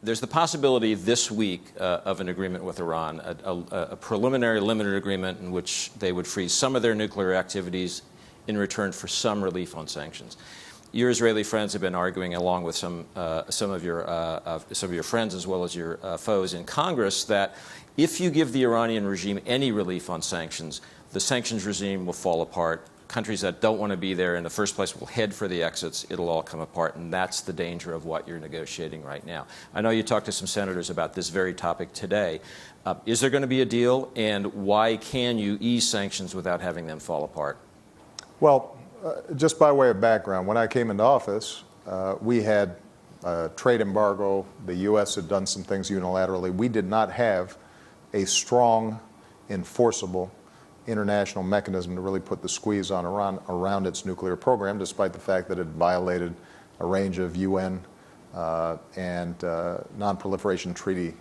there's the possibility this week of an agreement with Iran, a preliminary limited agreement in which they would freeze some of their nuclear activities in return for some relief on sanctions. Your Israeli friends have been arguing, along with some of your friends as well as your foes in Congress, that if you give the Iranian regime any relief on sanctions, the sanctions regime will fall apart. Countries that don't want to be there in the first place will head for the exits. It'll all come apart, and that's the danger of what you're negotiating right now. I know you talked to some senators about this very topic today. Is there going to be a deal, and why can you ease sanctions without having them fall apart? Well, just by way of background, when I came into office, we had a trade embargo. The U.S. had done some things unilaterally. We did not have a strong, enforceable international mechanism to really put the squeeze on Iran around its nuclear program, despite the fact that it violated a range of UN and non-proliferation treaty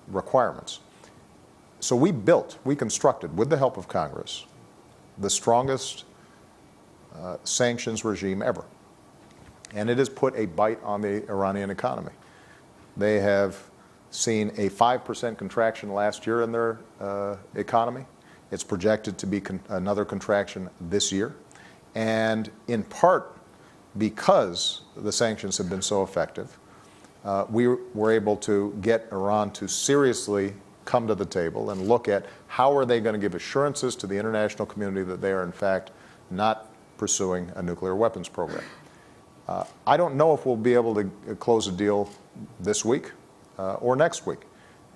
requirements. So we constructed, with the help of Congress, the strongest sanctions regime ever. And it has put a bite on the Iranian economy. They have seen a 5% contraction last year in their economy. It's projected to be another contraction this year. And in part because the sanctions have been so effective, we were able to get Iran to seriously come to the table and look at how are they going to give assurances to the international community that they are in fact not pursuing a nuclear weapons program. I don't know if we'll be able to close a deal this week or next week.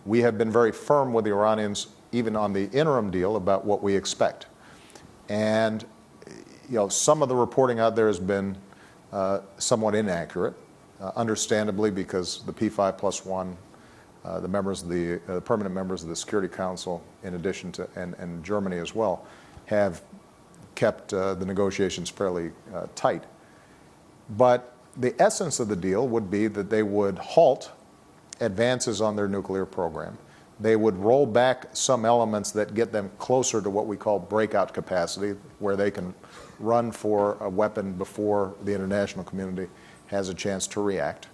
We have been very firm with the Iranians, even on the interim deal, about what we expect. And some of the reporting out there has been somewhat inaccurate, understandably, because the P5+1, the members of the permanent members of the Security Council, in addition to and Germany as well, have kept the negotiations fairly tight. But the essence of the deal would be that they would halt advances on their nuclear program. They would roll back some elements that get them closer to what we call breakout capacity, where they can run for a weapon before the international community has a chance to react.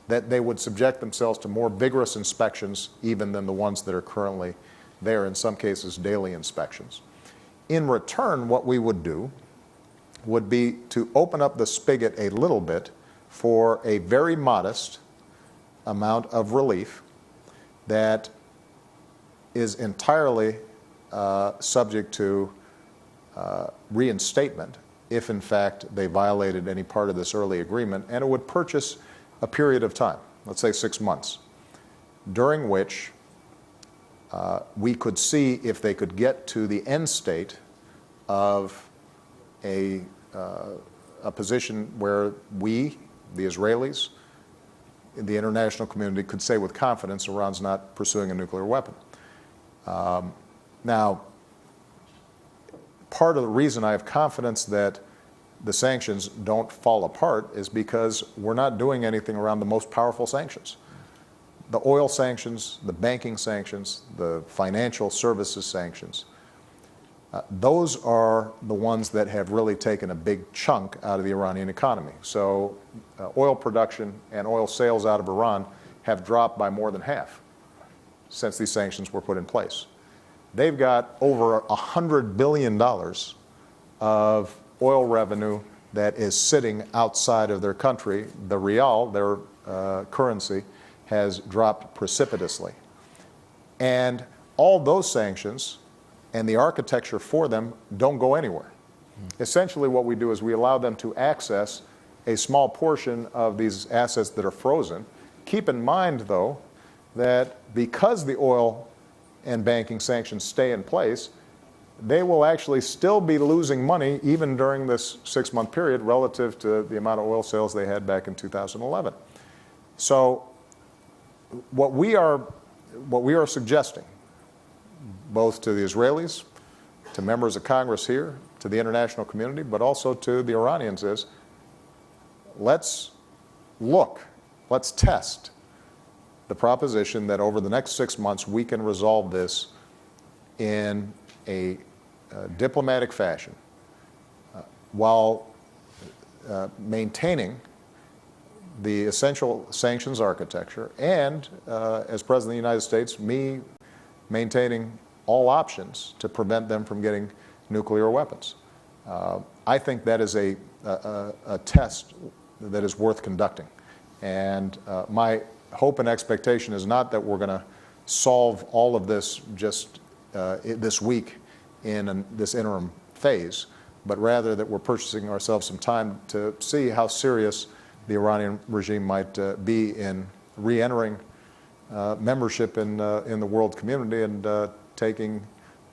That they would subject themselves to more vigorous inspections even than the ones that are currently there, in some cases daily inspections. In return, what we would do would be to open up the spigot a little bit for a very modest amount of relief that is entirely subject to reinstatement if in fact they violated any part of this early agreement, and it would purchase a period of time, let's say 6 months, during which we could see if they could get to the end state of a position where we, the Israelis, the international community, could say with confidence Iran's not pursuing a nuclear weapon. Now, part of the reason I have confidence that the sanctions don't fall apart is because we're not doing anything around the most powerful sanctions. The oil sanctions, the banking sanctions, the financial services sanctions, those are the ones that have really taken a big chunk out of the Iranian economy. So oil production and oil sales out of Iran have dropped by more than half since these sanctions were put in place. They've got over $100 billion of oil revenue that is sitting outside of their country. The rial, their currency, has dropped precipitously. And all those sanctions and the architecture for them don't go anywhere. Essentially what we do is we allow them to access a small portion of these assets that are frozen. Keep in mind, though, that because the oil and banking sanctions stay in place, they will actually still be losing money even during this 6-month period relative to the amount of oil sales they had back in 2011. So what we are suggesting, both to the Israelis, to members of Congress here, to the international community, but also to the Iranians, is let's test the proposition that over the next 6 months we can resolve this in a diplomatic fashion while maintaining the essential sanctions architecture, and as President of the United States, me maintaining all options to prevent them from getting nuclear weapons. I think that is a test that is worth conducting. And my hope and expectation is not that we're going to solve all of this just this week in this interim phase, but rather that we're purchasing ourselves some time to see how serious the Iranian regime might be in re-entering membership in the world community and taking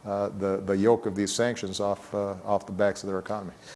the yoke of these sanctions off the backs of their economy.